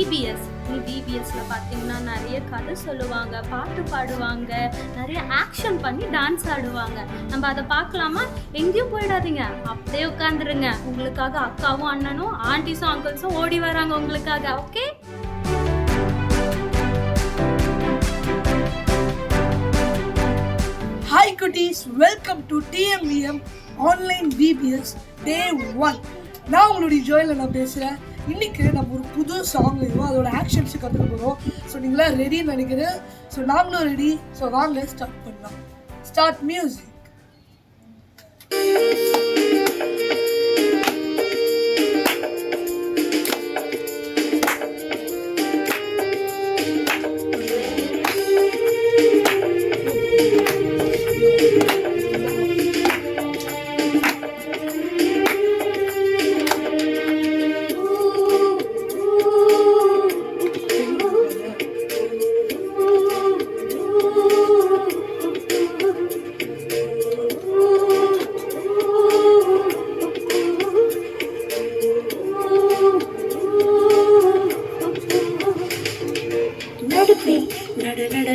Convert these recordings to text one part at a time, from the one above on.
VBS. விபிஎஸ்ல பார்த்தீங்கன்னா நிறைய கதை சொல்லுவாங்க, பாட்டு பாடுவாங்க, நிறைய ஆக்ஷன் பண்ணி டான்ஸ் ஆடுவாங்க. நம்ம அதை பார்க்கலாமா? எங்கேயும் போயிடாதீங்க, அப்படியே உட்காந்துருங்க. உங்களுக்காக அக்காவும் அண்ணனும் ஆண்டிஸும் அங்கிள்ஸும் ஓடி வராங்க உங்களுக்காக. Okay, Hi cuties, welcome to TMVM Online VBS Day 1. நான் உங்களுடைய ஜோயில் நான் பேசுகிறேன். இன்றைக்கி நம்ம ஒரு புது சாங் இருக்கும், அதோட ஆக்ஷன்ஸு கற்றுக்க போகிறோம். ஸோ நீங்களாம் ரெடின்னு நினைக்கிறேன். ஸோ நாங்களும் ரெடி. ஸோ வாங்க ஸ்டார்ட் பண்ணலாம். Start music.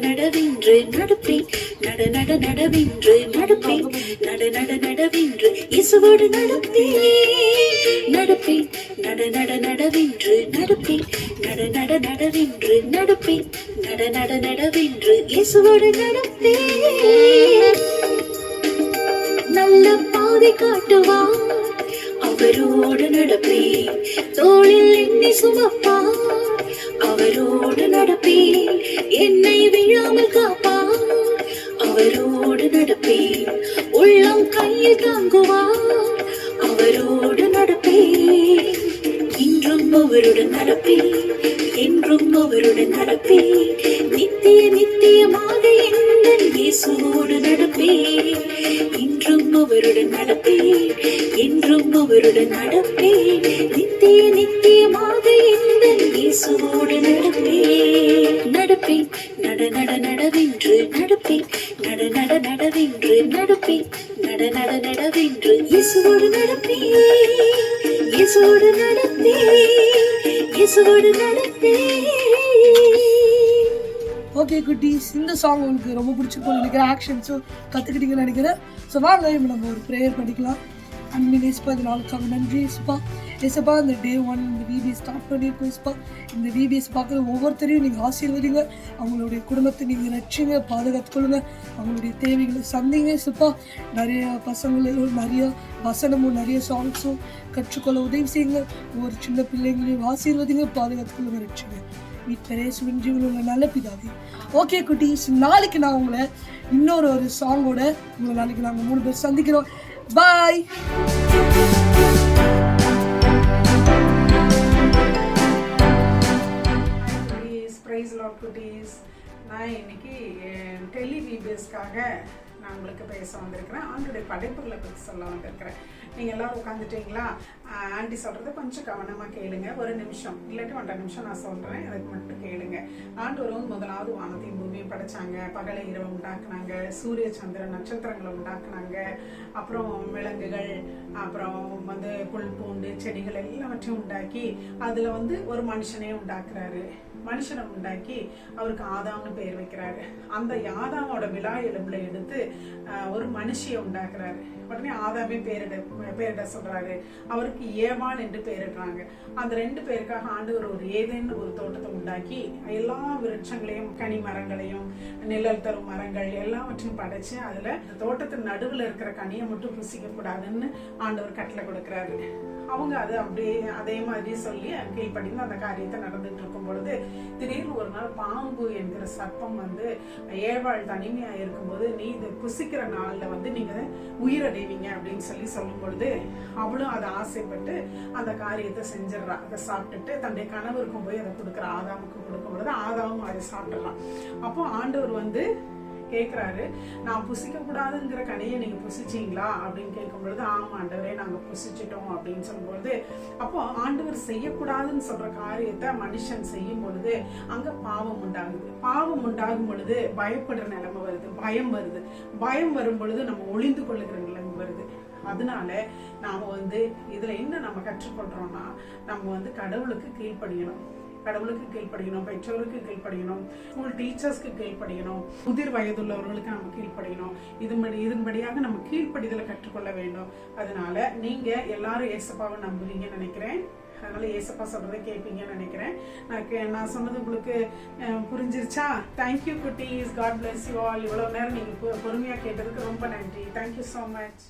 நடவின்று நடப்பே நடவின்று நடப்பே நடவின்று இசுவோடு நடப்பே நடவின்று நடப்பே நடவின்று நடப்பே நடவின்று இசுவோடு நடப்பே. நல்ல பாதை காட்டுவார் அவரோடு நடப்பே, தோளில் எண்ணி சுமப்பார் அவரோடு நடப்பே, என்னை விழாமல் காப்பார் அவரோடு நடப்பே, உள்ளம் கையில் தாங்குவார் அவரோடு நடப்பே. இன்றும் அவருடன் நடப்பே, என்றும் அவருடன் நடப்பே, நித்தியமாக எங்கள் இயேசுவோடு நடப்பே. இன்றும் அவருடன் நடப்பே, என்றும் அவருடன் நடப்பே, நித்தியமாக எங்கள் இயேசுவோடு நடப்பே. நடப்பே நடவின்று நடப்பே நடவின்று நடப்பே நடவின்று இயேசுவோடு நடப்பே, இயேசுவோடு நடப்பே, இயேசுவோடு நடப்பே. ஓகே குட்டீஸ், இந்த சாங் உங்களுக்கு ரொம்ப பிடிச்சிருக்கும் நினைக்கிறேன். ஆக்ஷன்ஸும் கற்றுக்கிட்டீங்கன்னு நினைக்கிறேன். ஸோ வாங்க இப்போ நம்ம ஒரு ப்ரேயர் பண்ணிக்கலாம். அன்பின் ஏசப்பா, இந்த நாளுக்காக நன்றி ஏசப்பா. ஏசப்பா, இந்த Day 1 இந்த விபிஎஸ் ஸ்டார்ட் பண்ணியிருக்கோம் ஏசப்பா. இந்த விபிஎஸ் பார்க்குற ஒவ்வொருத்தரையும் நீங்கள் ஆசீர்வதிங்க, அவங்களுடைய குடும்பத்தை நீங்கள் ரட்சிங்க, பாதுகாத்துக்கொள்ளுங்க, அவங்களுடைய தேவைகளை சந்திங்க ஏசப்பா. நிறைய பசங்களும் நிறைய வசனமும் நிறைய சாங்ஸும் கற்றுக்கொள்ள உதவி செய்யுங்க. ஒவ்வொரு சின்ன பிள்ளைங்களையும் ஆசீர்வதிங்க, பாதுகாத்துக்கொள்ளுங்க, ரட்சிங்க. வீட்டில் உள்ள நல்ல பிதாவே. ஓகே குட்டீஸ், நாளைக்கு நான் உங்களை இன்னொரு சாங்கோட உங்களை நாளைக்கு நாங்கள் 3 பேர் சந்திக்கிறோம். பாய். பிரைஸ் லார்ட் குட்டீஸ். நான் இன்னைக்கு டெலி விபிஎஸ்க்காக நான் உங்களுக்கு பேச வந்திருக்கிறேன். ஆண்டுடைய படைப்புகளை பற்றி சொல்ல வந்திருக்கிறேன். நீங்கள் எல்லோரும் உட்காந்துட்டீங்களா? ஆண்டி சொல்கிறத கொஞ்சம் கவனமாக கேளுங்க. ஒரு நிமிஷம் இல்லாட்டி 1.5 நிமிஷம் நான் சொல்கிறேன், அதுக்கு மட்டும் கேளுங்க. ஆண்டவர் வந்து முதலாவது வானத்தையும் பூமியும் படைச்சாங்க, பகலை இரவு உண்டாக்குனாங்க, சூரிய சந்திரன் நட்சத்திரங்களை உண்டாக்குனாங்க, அப்புறம் விலங்குகள், அப்புறம் வந்து புல் பூண்டு செடிகள் எல்லாவற்றையும் உண்டாக்கி அதில் வந்து ஒரு மனுஷனே உண்டாக்குறாரு. மனுஷனை உண்டாக்கி அவருக்கு ஆதாம்னு பேர் வைக்கிறாரு. அந்த ஆதாமோட விழா எலும்புல எடுத்து ஒரு மனுஷியை உண்டாக்குறாரு. உடனே ஆதாமே பேரிட சொல்றாரு. அவருக்கு ஏவாள் என்று பேரிடுறாங்க. அந்த 2 பேருக்காக ஆண்டவர் ஒரு ஏதேன்னு ஒரு தோட்டத்தை உண்டாக்கி எல்லா விருட்சங்களையும் கனி மரங்களையும் நிழல் தரும் மரங்கள் எல்லாவற்றையும் படைச்சு அதுல தோட்டத்தின் நடுவில் இருக்கிற கனியை மட்டும் புசிக்க கூடாதுன்னு ஆண்டவர் கட்டளை கொடுக்கிறாரு. அவங்க அது அப்படியே அதே மாதிரி சொல்லி கீழ்ப்படிந்து அந்த காரியத்தை நடந்துட்டு இருக்கும் பொழுது திடீர்னு ஒரு நாள் பாம்பு என்கிற சர்ப்பம் வந்து ஏவாள் தனிமையா இருக்கும்போது, நீ இதை புசிக்கிற நாள்ல வந்து நீங்க உயிரடைவீங்க அப்படின்னு சொல்லும் பொழுது அவளும் அதை ஆசைப்பட்டு அந்த காரியத்தை செஞ்சிடறா. அதை சாப்பிட்டுட்டு தன்னுடைய கணவருக்கும் போய் அதை கொடுக்குற ஆதாமுக்கும் கொடுக்கும் பொழுது ஆதாமும் அதை சாப்பிடலாம். அப்போ ஆண்டவர் வந்து கேட்குறாரு, நான் புசிக்க கூடாதுங்கிற கனியை நீங்க புசிச்சீங்களா அப்படின்னு கேட்கும் பொழுது, ஆமா ஆண்டவரே நாங்க புசிச்சிட்டோம் அப்படின்னு சொல்லும்பொழுது, அப்போ ஆண்டவர் செய்யக்கூடாதுன்னு சொல்ற காரியத்தை மனுஷன் செய்யும் பொழுது அங்க பாவம் உண்டாகுது. பாவம் உண்டாகும் பொழுது பயப்படுற நிலைமை வருது, பயம் வருது. பயம் வரும் பொழுது நம்ம ஒளிந்து கொள்ளுகிற நிலைமை வருது. அதனால நாம வந்து இதுல என்ன நம்ம கற்றுக்கொள்றோம்னா, நம்ம வந்து கடவுளுக்கு கீழ்ப்படியணும். கடவுளுக்கு கீழ்ப்படியணும், பெற்றோருக்கு கீழ்ப்படியணும், ஸ்கூல் டீச்சர்ஸ்க்கு கீழ்ப்படியணும், முதிர் வயதுள்ளவர்களுக்கு நம்ம கீழ்ப்படியணும். இதன்படியாக நம்ம கீழ்ப்படிதலை கற்றுக்கொள்ள வேண்டும். அதனால நீங்க எல்லாரும் ஏசப்பாவை நம்புவீங்கன்னு நினைக்கிறேன். அதனால ஏசப்பா சொல்றதை கேட்பீங்கன்னு நினைக்கிறேன். நான் சொன்னது உங்களுக்கு புரிஞ்சிருச்சா? தேங்க்யூ குட்டீஸ். God bless you all. இவ்வளவு நேரம் நீங்க பொறுமையா கேட்டதுக்கு ரொம்ப நன்றி. Thank you so much.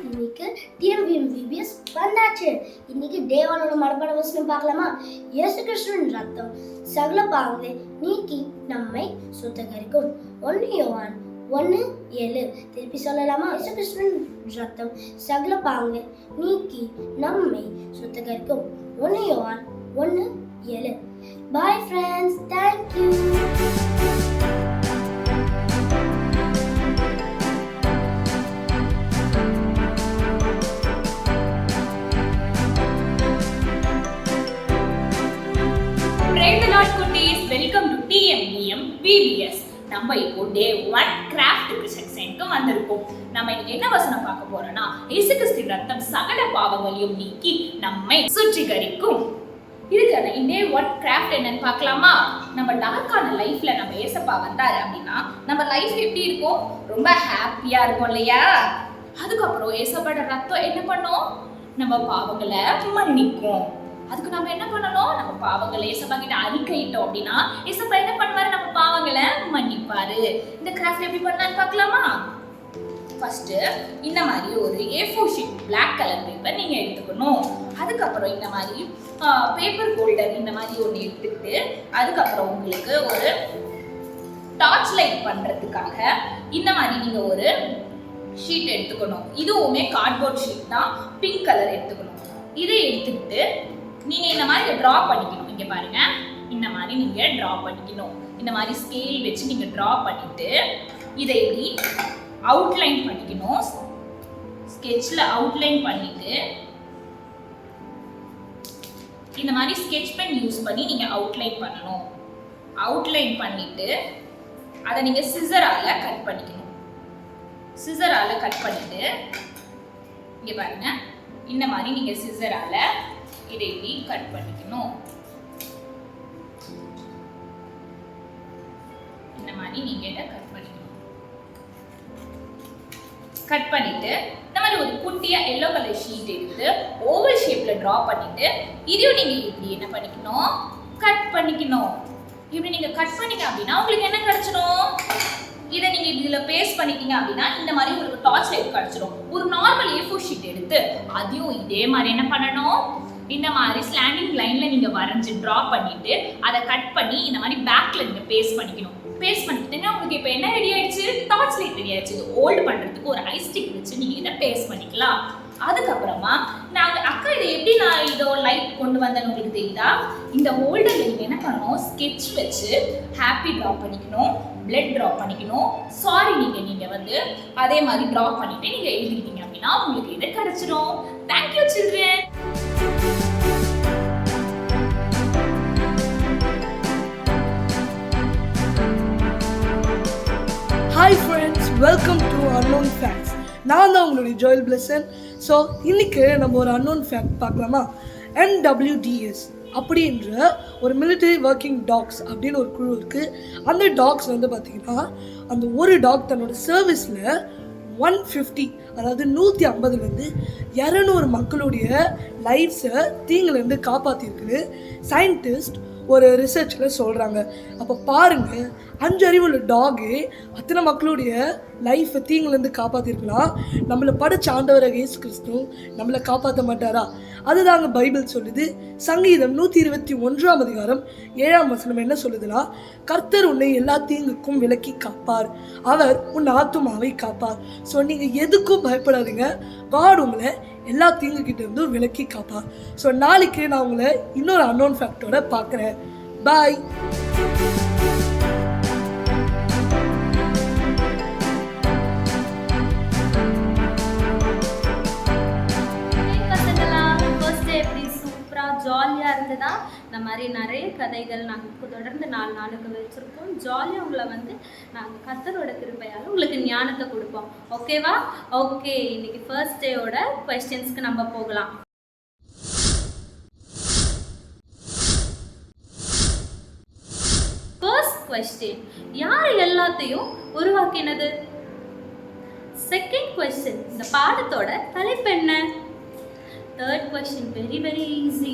இன்னைக்கு டிஎம்விஎம் விபிஎஸ் வந்தாச்சு. இன்னைக்கு டே 1 மறுபட வசனம் பார்க்கலாமா? இயேசு கிறிஸ்துவின் ரத்தம் சகல பாவங்களை நீக்கி நம்மை சுத்தகரிக்கும். 1 யோவான் 1:7. திருப்பி சொல்லலாமா? இயேசு கிறிஸ்துவின் ரத்தம் சகல பாவங்களை நீக்கி நம்மை சுத்தகரிக்கும். 1 யோவான் 1:7. Bye friends. Thank you. Welcome to TMVM VBS. நம்ம இப்போ டே 1 கிராஃப்ட் செக்ஷனுக்கு வந்திருக்கோம். நம்ம இன்னைக்கு என்ன வசனம் பார்க்க போறோம்னா, இயேசு கிறிஸ்துவின் ரத்தம் சகல பாவங்களையும் நீக்கி நம்மை சுத்திகரிக்கும். இதுக்கான டே 1 கிராஃப்ட் என்னன்னு பார்க்கலாமா? நம்ம டார்க்கான லைஃப்ல நம்ம ஏசப்பா வந்தாரு அப்படின்னா நம்ம லைஃப் எப்படி இருக்கும்? ரொம்ப ஹாப்பியா இருக்கும் இல்லையா? அதுக்கப்புறம் ஏசப்பாவோட ரத்தம் என்ன பண்ணும்? நம்ம பாவங்களை மன்னிக்கும். அதுக்கு நம்ம என்ன பண்ணணும்? நம்ம பாவங்களை ஏசப்பா கிட்ட அறிக்கையிட்டோம் அப்படின்னா ஏசப்பா என்ன பண்ணுவாரு? நம்ம பாவங்களை மன்னிப்பாரு. இந்த கிராஃப்ட் எப்படி பண்ணலாம்னு பார்க்கலாமா? ஃபர்ஸ்ட் இந்த மாதிரி ஒரு A4 sheet black colour paper நீங்க எடுத்துக்கணும். அதுக்கப்புறம் இந்த மாதிரி பேப்பர் ஹோல்டர் இந்த மாதிரி ஒன்று எடுத்துக்கிட்டு அதுக்கப்புறம் உங்களுக்கு ஒரு டார்ச் லைட் பண்றதுக்காக இந்த மாதிரி நீங்க ஒரு ஷீட் எடுத்துக்கணும். இதுவுமே கார்ட்போர்ட் ஷீட் தான், பிங்க் கலர் எடுத்துக்கணும். இதை எடுத்துக்கிட்டு நீங்க இந்த மாதிரி டிரா பண்ணிக்கணும். இங்க பாருங்க, இந்த மாதிரி நீங்க டிரா பண்ணிக்கணும். இந்த மாதிரி ஸ்கேல் வச்சு நீங்க டிரா பண்ணிட்டு இதை இப்படி அவுட்லைன் பண்ணிக்கணும். ஸ்கெட்ச்ல அவுட்லைன் பண்ணிட்டு இந்த மாதிரி ஸ்கெட்ச் பென் யூஸ் பண்ணி நீங்க அவுட்லைன் பண்ணணும். அவுட்லைன் பண்ணிட்டு அதை நீங்க சிசரால கட் பண்ணிக்கணும். சிசரால கட் பண்ணிட்டு இங்க பாருங்க, இந்த மாதிரி நீங்க சிசரால இதை இப்படி கட் பண்ணிக்கணும். இந்த மாதிரி நீங்க இதை கட் பண்ணிக்கணும். கட் பண்ணிட்டு இந்த மாதிரி ஒரு குட்டியா எல்லோ கலர் ஷீட் எடுத்து ஓவல் ஷேப்ல டிரா பண்ணிட்டு இதையும் நீங்க இப்படி என்ன பண்ணிக்கணும்? கட் பண்ணிக்கணும். இப்படி நீங்க கட் பண்ணீங்க அப்படின்னா உங்களுக்கு என்ன கிடைச்சிடும்? இதை நீங்க இதுல பேஸ்ட் பண்ணிட்டீங்க அப்படின்னா இந்த மாதிரி உங்களுக்கு டார்ச் லைட் கிடைச்சிடும். ஒரு நார்மல் A4 ஷீட் எடுத்து அதையும் இதே மாதிரி என்ன பண்ணணும்? இந்த மாதிரி ஸ்லாண்டிங் லைன்ல நீங்க வரைஞ்சு டிரா பண்ணிட்டு அதை கட் பண்ணி இந்த மாதிரி பேக்ல நீங்க பேஸ்ட் பண்ணிக்கணும். பேஸ்ட் பண்ணிட்டீங்கன்னா உங்களுக்கு இப்போ என்ன ரெடி ஆயிடுச்சு? டார்ச் லைட் ரெடி ஆயிடுச்சு. இது ஹோல்ட் பண்றதுக்கு ஒரு ஐ ஸ்டிக் வச்சு நீங்க இதை பேஸ்ட் பண்ணிக்கலாம். அதுக்கப்புறமா நாங்க அக்கா இதை எப்படி நான் இதோ லைட் கொண்டு வந்தேன்னு உங்களுக்கு தெரியுதா? இந்த ஹோல்டர்ல நீங்க என்ன பண்ணணும்? ஸ்கெட்ச் வச்சு ஹாப்பி டிரா பண்ணிக்கணும், பிளட் டிரா பண்ணிக்கணும், சாரி நீங்க வந்து அதே மாதிரி டிரா பண்ணிட்டு நீங்க எழுதிட்டீங்க அப்படின்னா உங்களுக்கு இது கிடைச்சிடும். Thank you children. Hi friends, welcome to unknown facts. நான் தான் உங்களுடைய ஜோயல் பிளஸன். ஸோ இன்றைக்கி நம்ம ஒரு அன்னோன் ஃபேக்ட் பார்க்கலாமா? MWDS அப்படின்ற ஒரு மிலிட்டரி ஒர்க்கிங் டாக்ஸ் அப்படின்னு ஒரு குழு இருக்குது. அந்த டாக்ஸ் வந்து பார்த்திங்கன்னா அந்த ஒரு டாக் தன்னோட சர்வீஸில் 150 அதாவது 150 200 மக்களுடைய லைஃப்ஸை தீங்குலேருந்து காப்பாற்றிருக்குன்னு சயின்டிஸ்ட் ஒரு ரிசர்ச்சில் சொல்கிறாங்க. அப்போ பாருங்கள், 5 அறிவுள்ள டாகு அத்தனை மக்களுடைய லைஃப்பை தீங்குலேருந்து காப்பாற்றிருக்கலாம். நம்மளை படைச்ச ஆண்டவராக இயேசு கிறிஸ்து நம்மளை காப்பாற்ற மாட்டாரா? அதுதாங்க பைபிள் சொல்லுது. சங்கீதம் 121 அதிகாரம் 7ஆம் வசனம் என்ன சொல்லுதுன்னா, கர்த்தர் உன்னை எல்லா தீங்குக்கும் விலக்கி காப்பார், அவர் உன் ஆத்துமாவை காப்பார். ஸோ நீங்கள் எதுக்கும் பயப்படாதீங்க, காட் உங்களை எல்லா தீங்குகிட்ட இருந்தும் விலக்கி காப்பார். ஸோ நாளைக்கு நான் உங்களை இன்னொரு அன்னோன் ஃபேக்டோட பார்க்குறேன். பாய். ஃபர்ஸ்ட் டே எப்படி சூப்பரா ஜாலியா இருந்ததா? இந்த மாதிரி நிறைய கதைகள் நாங்கள் தொடர்ந்து 4 நாளுக்கு வச்சுருக்கோம். ஜாலியாக உங்களை வந்து நாங்கள் கர்த்தரோட கிருபையால் உங்களுக்கு ஞானத்தை கொடுப்போம். ஓகேவா? ஓகே, இன்னைக்கு ஃபர்ஸ்ட் டேயோட கொஸ்டின்ஸ்க்கு நம்ம போகலாம். ஃபர்ஸ்ட் கொஸ்டின், யார் எல்லாத்தையும் உருவாக்கினது? செகண்ட் கொஸ்டின், இந்த பாடத்தோட தலைப்பு என்ன? Third question, very very easy.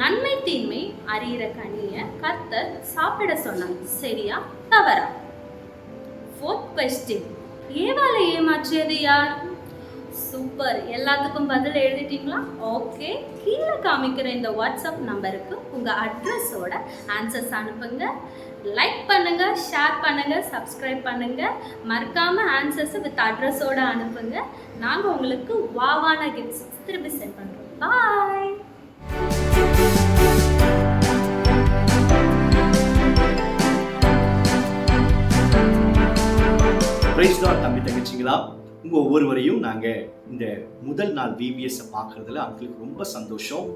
நன்மை தீன்மை அறிகிற கனியை கர்த்தர் சாப்பிட சொன்னார், சரியா தவறா? ஃபோர்த் கொஸ்டின், ஏவாளை ஏமாற்றியது யார்? சூப்பர், எல்லாத்துக்கும் பதில் எழுதிட்டீங்களா? ஓகே, கீழே காமிக்கிற இந்த வாட்ஸ்அப் நம்பருக்கு உங்கள் அட்ரஸோட ஆன்சர்ஸ் அனுப்புங்க. லைக் பண்ணுங்க, ஷேர் பண்ணுங்க, சப்ஸ்கிரைப் பண்ணுங்க. மறக்காம ஆன்சர்ஸ் வித் அட்ரஸோட அனுப்புங்க. நாங்கள் உங்களுக்கு வாவான கிஃப்ட்ஸ் திருப்பி சென்ட் பண்ணுறோம். பாய். பிரைஸ் லார்ட் தம்பி தங்கச்சிங்களா, உங்கள் ஒவ்வொருவரையும் நாங்கள் இந்த முதல் நாள் VBS பார்க்குறதுல அவங்களுக்கு ரொம்ப சந்தோஷம்.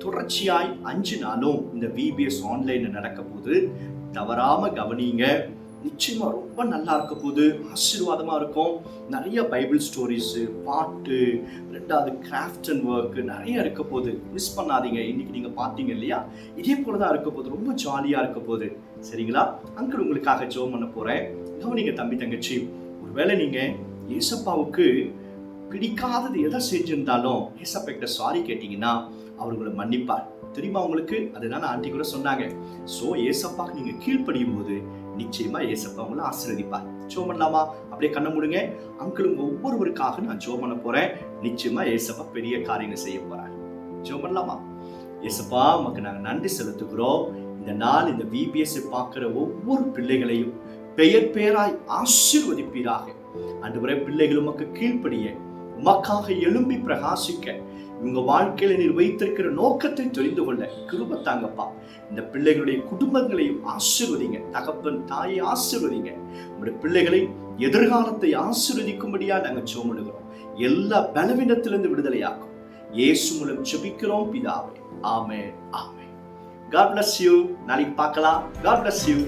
தொடர்ச்சியாய் 5 நாளும் இந்த VBS ஆன்லைனில் நடக்க போது தவறாமல் கவனிங்க. நிச்சயமாக ரொம்ப நல்லா இருக்க போது, ஆசீர்வாதமாக இருக்கும். நிறைய பைபிள் ஸ்டோரிஸு, பாட்டு, 2வது கிராஃப்ட் அண்ட் ஒர்க்கு நிறைய இருக்க போது. மிஸ் பண்ணாதீங்க. இன்னைக்கு நீங்கள் பார்த்தீங்க இல்லையா, இதே போல தான் இருக்க போது. ரொம்ப ஜாலியாக இருக்க போது. சரிங்களா? அங்கிள் உங்களுக்காக ஜெபம் பண்ண போகிறேன். கவனிங்க தம்பி தங்கச்சி, ஒருவேளை நீங்கள் ஏசப்பாவுக்கு பிடிக்காதது எதை செஞ்சிருந்தாலும் ஏசப்பா கிட்ட சாரி கேட்டீங்கன்னா அவர் உங்களை மன்னிப்பார். தெரியுமா உங்களுக்கு? அதுதான் ஆண்டி கூட சொன்னாங்க. ஸோ ஏசப்பாக்கு நீங்கள் கீழ்ப்படியும் போது நிச்சயமா ஏசப்பா உங்களை ஆசீர்வதிப்பார். ஜெபம் பண்ணலாமா? அப்படியே கண்ணை மூடுங்க. அங்கிள் உங்க ஒவ்வொருவருக்காக நான் ஜெபம் பண்ண போறேன். நிச்சயமா ஏசப்பா பெரிய காரியங்களை செய்ய போறாங்க. ஜெபம் பண்ணலாமா? ஏசப்பா, உமக்கு நாங்கள் நன்றி செலுத்துகிறோம். இந்த நாள் இந்த VBS பார்க்கிற ஒவ்வொரு பிள்ளைகளையும் பெயர் பெயராய் ஆசீர்வதிப்பீராக. ஆண்டவரே, பிள்ளைகள் உமக்கு கீழ்ப்படிய, உமக்காக எழும்பி பிரகாசிக்க, உங்க வாழ்க்கையில நீர் வைத்திருக்கிற நோக்கத்தை தெரிந்து கொள்ள கிருபை தாங்கப்பா. இந்த பிள்ளைகளுடைய குடும்பங்களையும் ஆசீர்வதிங்க. தகப்பன் தாயை ஆசீர்வதிங்க. உங்களுடைய பிள்ளைகளை எதிர்காலத்தை ஆசீர்வதிக்கும்படியா நாங்கள் ஜெபம். எல்லா பலவீனத்திலிருந்து விடுதலையாக்கும் இயேசு மூலம் ஜெபிக்கிறோம் பிதாவே. ஆமென், ஆமென். God bless you. நாளைக்கு பார்க்கலாம். God bless you.